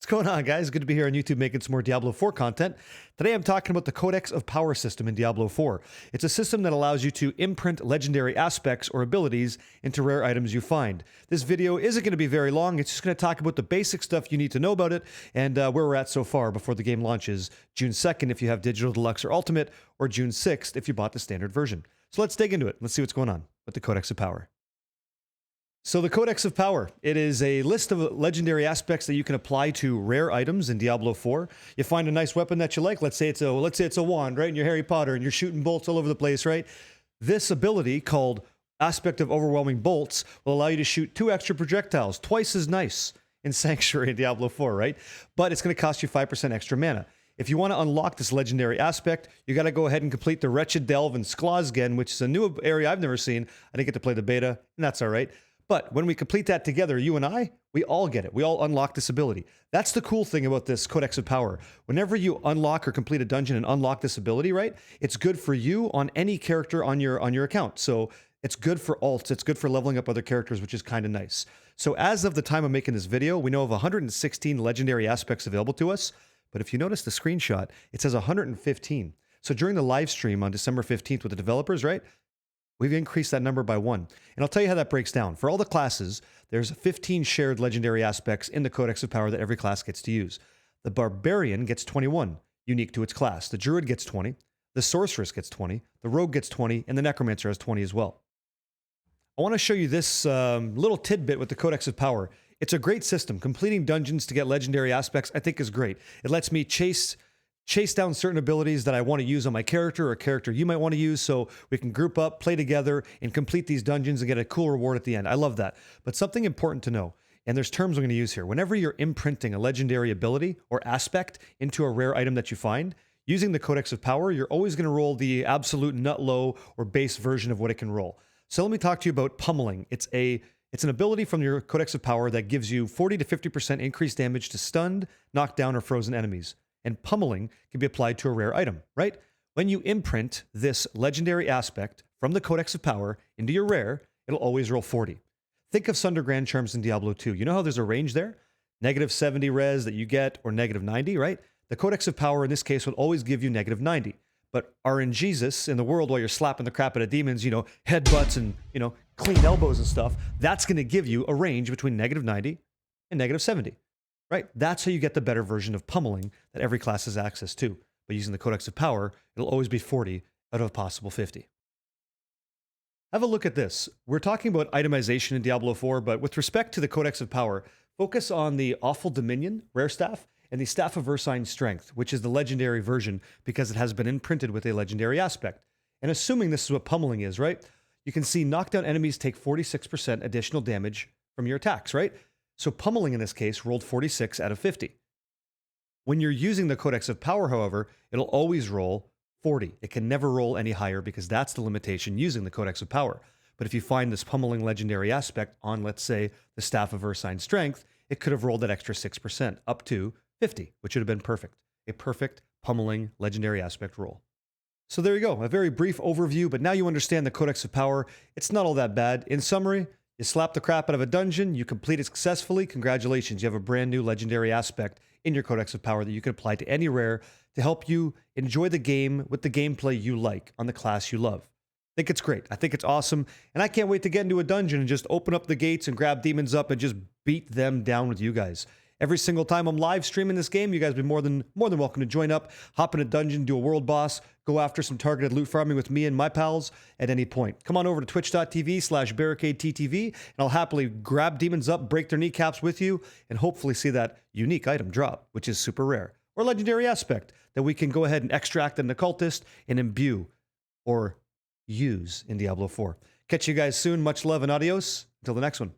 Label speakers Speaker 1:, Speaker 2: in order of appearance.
Speaker 1: going on, guys? Good to be here on YouTube making some more Diablo 4 content. Today I'm talking about the Codex of Power system in Diablo 4. It's a system that allows you to imprint legendary aspects or abilities into rare items you find. This video isn't going to be very long. It's just going to talk about the basic stuff you need to know about it and where we're at so far before the game launches June 2nd if you have Digital Deluxe or Ultimate, or June 6th if you bought the standard version. So let's dig into it. Let's see what's going on with the Codex of Power. So the Codex of Power, it is a list of legendary aspects that you can apply to rare items in Diablo 4. You find a nice weapon that you like. Let's say it's a wand, right? And you're Harry Potter and you're shooting bolts all over the place, right? This ability, called Aspect of Overwhelming Bolts, will allow you to shoot 2 extra projectiles, twice as nice in Sanctuary in Diablo 4, right? But it's going to cost you 5% extra mana. If you want to unlock this legendary aspect, you got to go ahead and complete the Wretched Delve in Sklazgen, which is a new area I've never seen. I didn't get to play the beta, and that's all right. But when we complete that together, you and I, we all get it. We all unlock this ability. That's the cool thing about this Codex of Power. Whenever you unlock or complete a dungeon and unlock this ability, right, it's good for you on any character on your account. So it's good for alts. It's good for leveling up other characters, which is kind of nice. So as of the time of making this video, we know of 116 legendary aspects available to us. But if you notice the screenshot, it says 115. So during the live stream on December 15th with the developers, right, we've increased that number by 1. And I'll tell you how that breaks down. For all the classes, there's 15 shared legendary aspects in the Codex of Power that every class gets to use. The Barbarian gets 21, unique to its class. The Druid gets 20. The Sorceress gets 20. The Rogue gets 20. And the Necromancer has 20 as well. I want to show you this little tidbit with the Codex of Power. It's a great system. Completing dungeons to get legendary aspects, I think, is great. It lets me chase down certain abilities that I want to use on my character or a character you might want to use, so we can group up, play together, and complete these dungeons and get a cool reward at the end. I love that. But something important to know, and there's terms I'm going to use here. Whenever you're imprinting a legendary ability or aspect into a rare item that you find, using the Codex of Power, you're always going to roll the absolute nut low or base version of what it can roll. So let me talk to you about Pummeling. It's an ability from your Codex of Power that gives you 40 to 50% increased damage to stunned, knocked down, or frozen enemies. And Pummeling can be applied to a rare item, right? When you imprint this legendary aspect from the Codex of Power into your rare, it'll always roll 40. Think of Sunder Grand Charms in Diablo 2. You know how there's a range there? Negative 70 res that you get, or negative 90, right? The Codex of Power in this case will always give you negative 90. But RNGesus in the world, while you're slapping the crap out of demons, headbutts and, clean elbows and stuff, that's going to give you a range between negative 90 and negative 70. Right? That's how you get the better version of Pummeling that every class has access to. But using the Codex of Power, it'll always be 40 out of a possible 50. Have a look at this. We're talking about itemization in Diablo 4, but with respect to the Codex of Power, focus on the Awful Dominion, Rare Staff, and the Staff of Ursine Strength, which is the legendary version because it has been imprinted with a legendary aspect. And assuming this is what Pummeling is, right? You can see knockdown enemies take 46% additional damage from your attacks, right? So Pummeling in this case rolled 46 out of 50. When you're using the Codex of Power, however, it'll always roll 40. It can never roll any higher because that's the limitation using the Codex of Power. But if you find this Pummeling legendary aspect on, let's say, the Staff of Ursine Strength, it could have rolled that extra 6% up to 50, which would have been perfect. A perfect Pummeling legendary aspect roll. So there you go, a very brief overview, but now you understand the Codex of Power. It's not all that bad. In summary, you slap the crap out of a dungeon, you complete it successfully, congratulations, you have a brand new legendary aspect in your Codex of Power that you can apply to any rare to help you enjoy the game with the gameplay you like on the class you love. I think it's great. I think it's awesome, and I can't wait to get into a dungeon and just open up the gates and grab demons up and just beat them down with you guys. Every single time I'm live streaming this game, you guys be more than welcome to join up, hop in a dungeon, do a world boss, go after some targeted loot farming with me and my pals at any point. Come on over to twitch.tv/BarricadeTTV, and I'll happily grab demons up, break their kneecaps with you, and hopefully see that unique item drop, which is super rare, or legendary aspect that we can go ahead and extract an occultist and imbue or use in Diablo 4. Catch you guys soon. Much love and adios. Until the next one.